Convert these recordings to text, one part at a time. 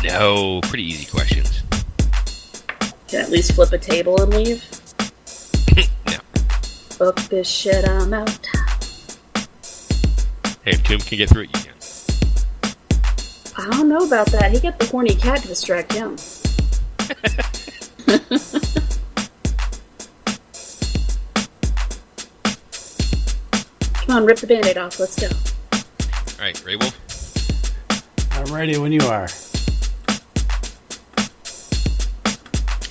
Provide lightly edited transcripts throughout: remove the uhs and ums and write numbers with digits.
No, pretty easy questions. Can I at least flip a table and leave? No. Fuck this shit, I'm out. Hey, if Tim can get through it, you can. I don't know about that. He got the horny cat to distract him. Come on, rip the Band-Aid off. Let's go. Alright, Ray Wolf? I'm ready when you are.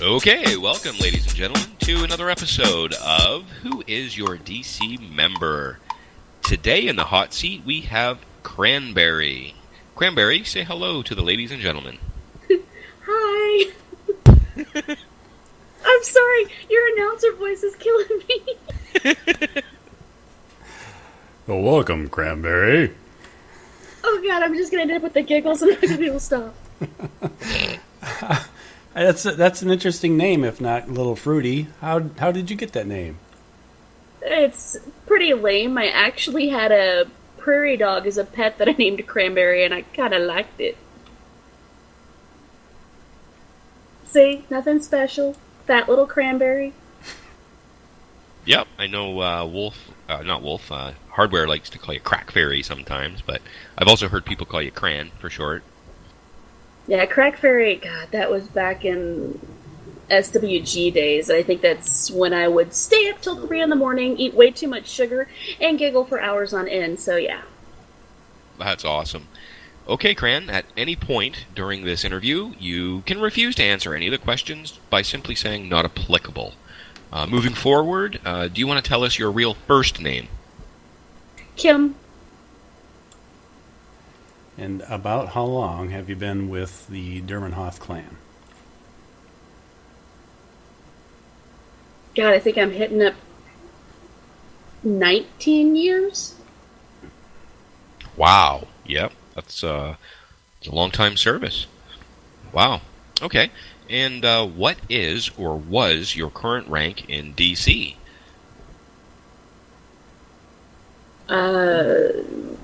Okay, welcome, ladies and gentlemen, to another episode of Who is Your DC Member? Today in the hot seat, we have Cranberry. Cranberry, say hello to the ladies and gentlemen. Hi. I'm sorry, your announcer voice is killing me. Well, welcome, Cranberry. Oh god, I'm just gonna end up with the giggles. I'm not gonna be able to stop. That's an interesting name, if not a little fruity. How did you get that name? It's pretty lame. I actually had a prairie dog as a pet that I named Cranberry, and I kind of liked it. See? Nothing special. Fat little Cranberry. Yep, I know Hardware likes to call you Crackberry sometimes, but I've also heard people call you Cran for short. Yeah, Crackberry, god, that was back in SWG days, and I think that's when I would stay up till 3 in the morning, eat way too much sugar, and giggle for hours on end, so yeah. That's awesome. Okay, Cran, at any point during this interview, you can refuse to answer any of the questions by simply saying not applicable. Moving forward, do you want to tell us your real first name? Kim. And about how long have you been with the Dermenhoff clan? God, I think I'm hitting up 19 years? Wow. Yep, that's a long time service. Wow. Okay. And what is or was your current rank in DC?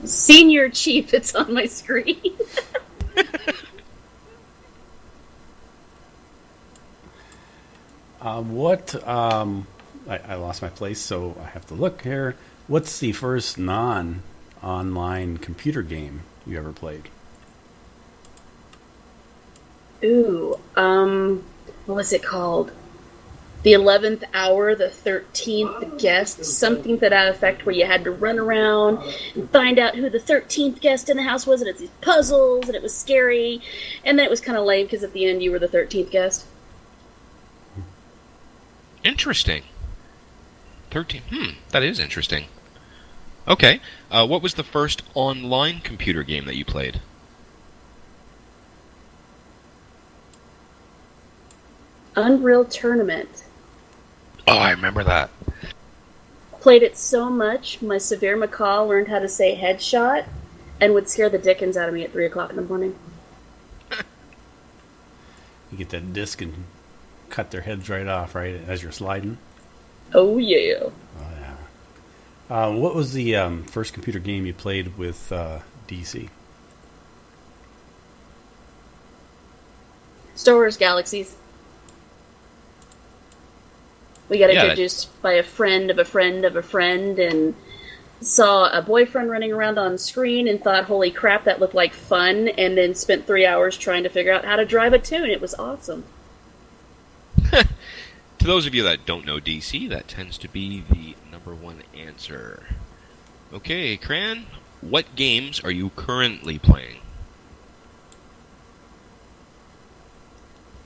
Senior Chief, it's on my screen. I lost my place, so I have to look here. What's the first non-online computer game you ever played? Ooh, what was it called? The 11th Hour, the 13th Guest, something to that effect, where you had to run around and find out who the 13th guest in the house was, and it's these puzzles, and it was scary, and then it was kind of lame, because at the end you were the 13th guest. Interesting. 13. That is interesting. Okay. What was the first online computer game that you played? Unreal Tournament. Oh, I remember that. Played it so much, my severe macaw learned how to say headshot, and would scare the dickens out of me at 3 o'clock in the morning. You get that disc and cut their heads right off, right, as you're sliding? Oh, yeah. Oh, yeah. What was the first computer game you played with DC? Star Wars Galaxies. We got introduced by a friend of a friend of a friend, and saw a boyfriend running around on screen and thought, holy crap, that looked like fun, and then spent 3 hours trying to figure out how to drive a tune. It was awesome. To those of you that don't know DC, that tends to be the number one answer. Okay, Cran, what games are you currently playing?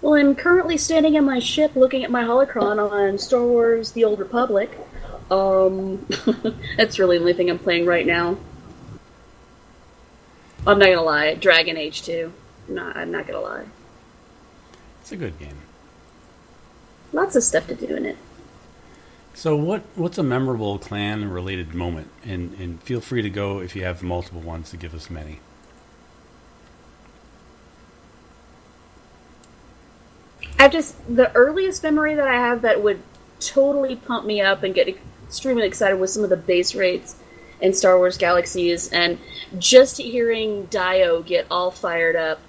Well, I'm currently standing in my ship looking at my holocron on Star Wars The Old Republic. That's really the only thing I'm playing right now. I'm not gonna lie, Dragon Age 2. No, I'm not gonna lie. It's a good game. Lots of stuff to do in it. So what's a memorable clan-related moment? And feel free to go if you have multiple ones to give us many. The earliest memory that I have that would totally pump me up and get extremely excited was some of the base rates in Star Wars Galaxies, and just hearing Dio get all fired up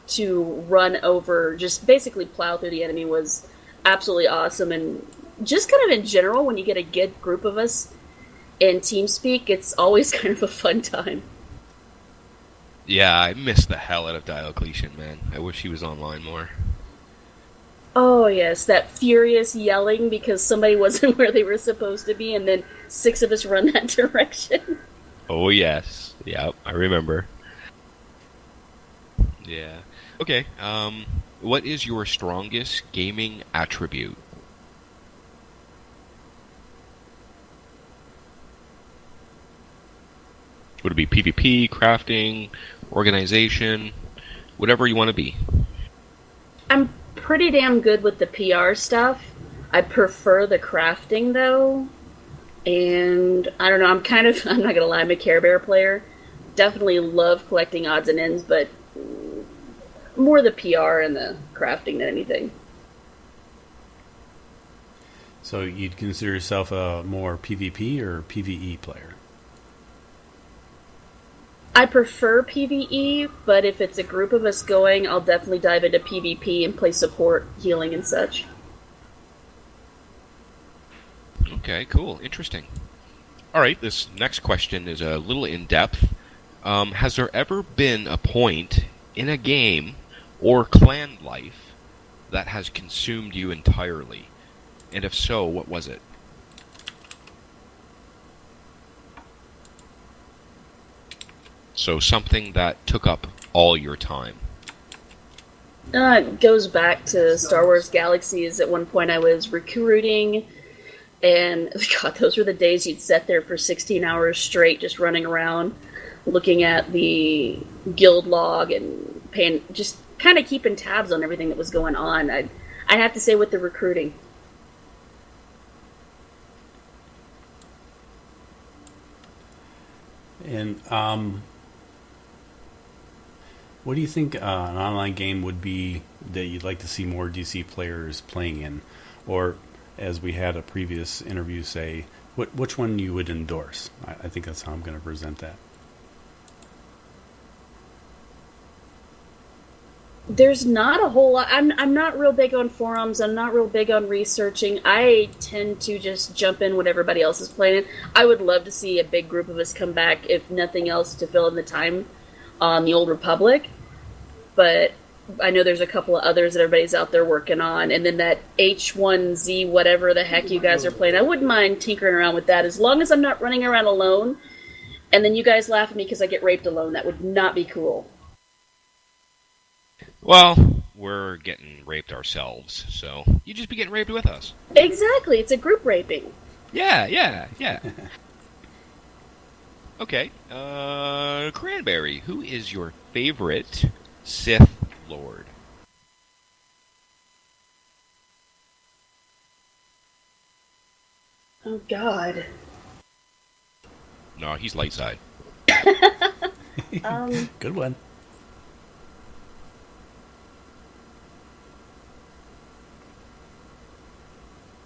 to run over, just basically plow through the enemy was absolutely awesome. And just kind of in general, when you get a good group of us in TeamSpeak, it's always kind of a fun time. Yeah, I miss the hell out of Diocletian, man. I wish he was online more. Oh, yes, that furious yelling because somebody wasn't where they were supposed to be, and then 6 of us run that direction. Oh, yes. Yep, I remember. Yeah. Okay, what is your strongest gaming attribute? Would it be PvP, crafting, organization, whatever you want to be? I'm pretty damn good with the PR stuff. I prefer the crafting, though. And I don't know, I'm not gonna lie, I'm a Care Bear player. Definitely love collecting odds and ends, but more the PR and the crafting than anything. So you'd consider yourself a more PvP or PvE player? I prefer PvE, but if it's a group of us going, I'll definitely dive into PvP and play support, healing, and such. Okay, cool. Interesting. All right, this next question is a little in-depth. Has there ever been a point in a game or clan life that has consumed you entirely? And if so, what was it? So something that took up all your time. It goes back to Star Wars Galaxies. At one point I was recruiting, and God, those were the days you'd sit there for 16 hours straight just running around, looking at the guild log and just kind of keeping tabs on everything that was going on. I'd have to say with the recruiting. And what do you think an online game would be that you'd like to see more DC players playing in? Or, as we had a previous interview say, which one you would endorse? I think that's how I'm going to present that. There's not a whole lot. I'm not real big on forums. I'm not real big on researching. I tend to just jump in when everybody else is playing it. I would love to see a big group of us come back, if nothing else, to fill in the time on the Old Republic. But I know there's a couple of others that everybody's out there working on. And then that H1Z, whatever the heck you guys are playing, I wouldn't mind tinkering around with that, as long as I'm not running around alone. And then you guys laugh at me because I get raped alone. That would not be cool. Well, we're getting raped ourselves, so you just be getting raped with us. Exactly, it's a group raping. Yeah. Okay, Cranberry, who is your favorite Sith Lord? Oh, God. No, he's light side. Good one.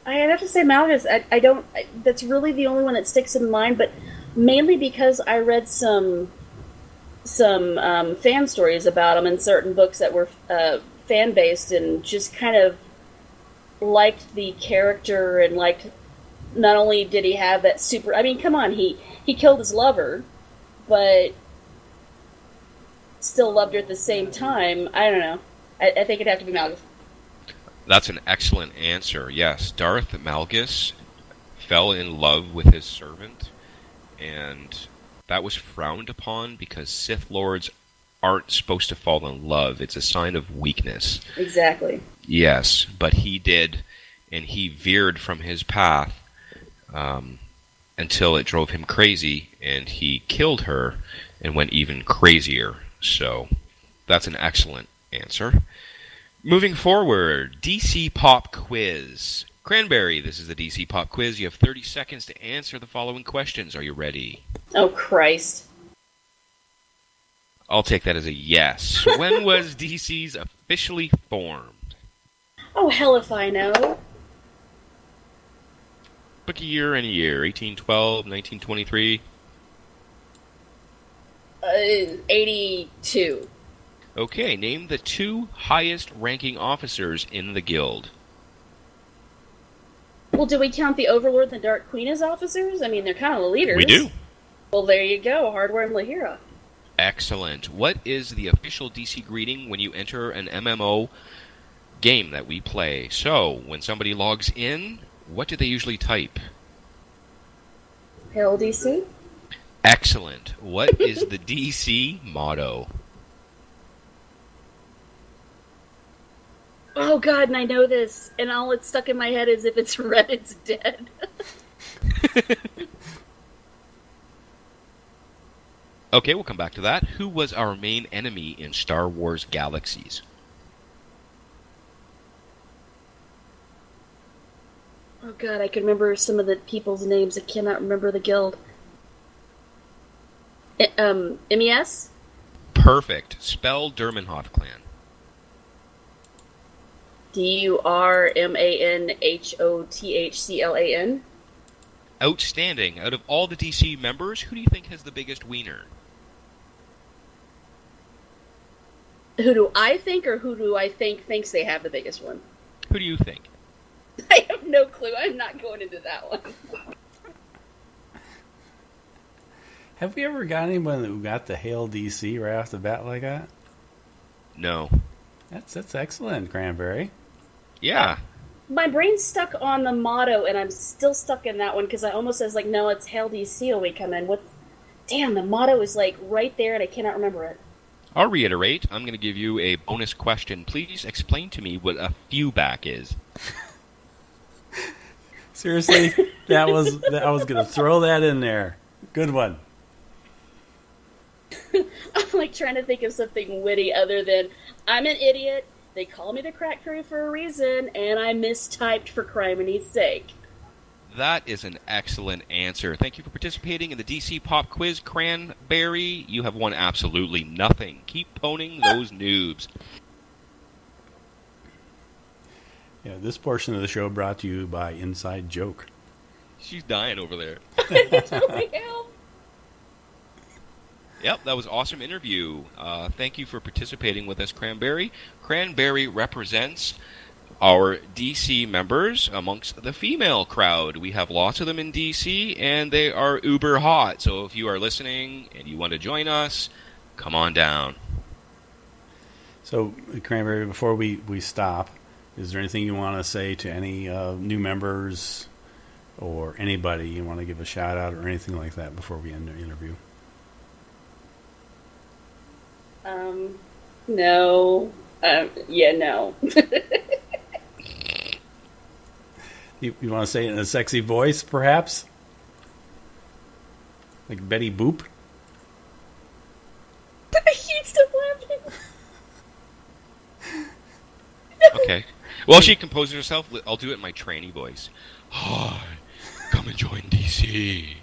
I'd have to say Malgus. I don't. That's really the only one that sticks in mind, but mainly because I read some fan stories about him in certain books that were fan based, and just kind of liked the character, and liked, not only did he have that super. I mean, come on, he killed his lover, but still loved her at the same time. I don't know. I think it'd have to be Malgus. That's an excellent answer. Yes, Darth Malgus fell in love with his servant, and that was frowned upon because Sith Lords aren't supposed to fall in love. It's a sign of weakness. Exactly. Yes, but he did, and he veered from his path until it drove him crazy, and he killed her and went even crazier. So that's an excellent answer. Moving forward, DC Pop Quiz. Cranberry, this is the DC Pop Quiz. You have 30 seconds to answer the following questions. Are you ready? Oh, Christ. I'll take that as a yes. When was DC's officially formed? Oh, hell if I know. Pick a year and a year. 1812, 1923. 82. Okay, name the 2 highest ranking officers in the guild. Well, do we count the Overlord and the Dark Queen as officers? I mean, they're kind of the leaders. We do. Well, there you go, Hardware and Lahira. Excellent. What is the official DC greeting when you enter an MMO game that we play? So, when somebody logs in, what do they usually type? Hail DC. Excellent. What is the DC motto? Oh god, and I know this, and all it's stuck in my head is if it's red, it's dead. Okay, we'll come back to that. Who was our main enemy in Star Wars Galaxies? Oh god, I can remember some of the people's names. I cannot remember the guild. MES? Perfect. Spell Durmanhoff clan. Durmanhothclan. Outstanding. Out of all the DC members, who do you think has the biggest wiener? Who do I think, or who do I think thinks they have the biggest one? Who do you think? I have no clue. I'm not going into that one. Have we ever got anyone who got the Hail DC right off the bat like that? No. That's excellent, Cranberry. Yeah. My brain's stuck on the motto, and I'm still stuck in that one because I almost was like, no, it's Hail DC when we come in. Damn, the motto is like right there, and I cannot remember it. I'll reiterate. I'm going to give you a bonus question. Please explain to me what a fewback is. Seriously, I was going to throw that in there. Good one. I'm like trying to think of something witty other than I'm an idiot. They call me the crack crew for a reason, and I mistyped for crimony's sake. That is an excellent answer. Thank you for participating in the DC Pop Quiz, Cranberry. You have won absolutely nothing. Keep poning those noobs. Yeah, this portion of the show brought to you by Inside Joke. She's dying over there. Totally help. Yep, that was an awesome interview. Thank you for participating with us, Cranberry. Cranberry represents our DC members amongst the female crowd. We have lots of them in DC, and they are uber hot. So if you are listening and you want to join us, come on down. So, Cranberry, before we stop, is there anything you want to say to any new members or anybody you want to give a shout-out or anything like that before we end the interview? No. Yeah, no. You want to say it in a sexy voice, perhaps? Like Betty Boop? I can't stop laughing. Okay. Well, she composes herself. I'll do it in my tranny voice. Hi, come and join DC.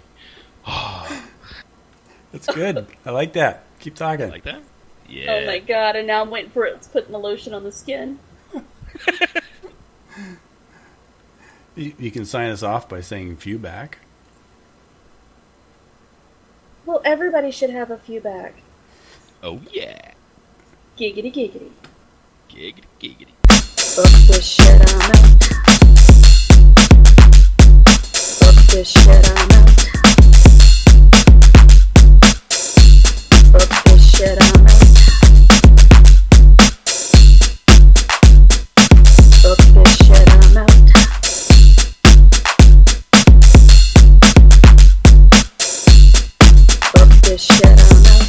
That's good. I like that. Keep talking. Like that? Yeah. Oh my god, and now I'm waiting for it putting the lotion on the skin. You can sign us off by saying few back. Well, everybody should have a few back. Oh, yeah. Giggity giggity. Giggity, giggity. Fuck this shit, I'm out. Fuck this shit, I'm out. Fuck this shit, I'm out. Fuck this shit, I'm out. Fuck this shit, I'm out.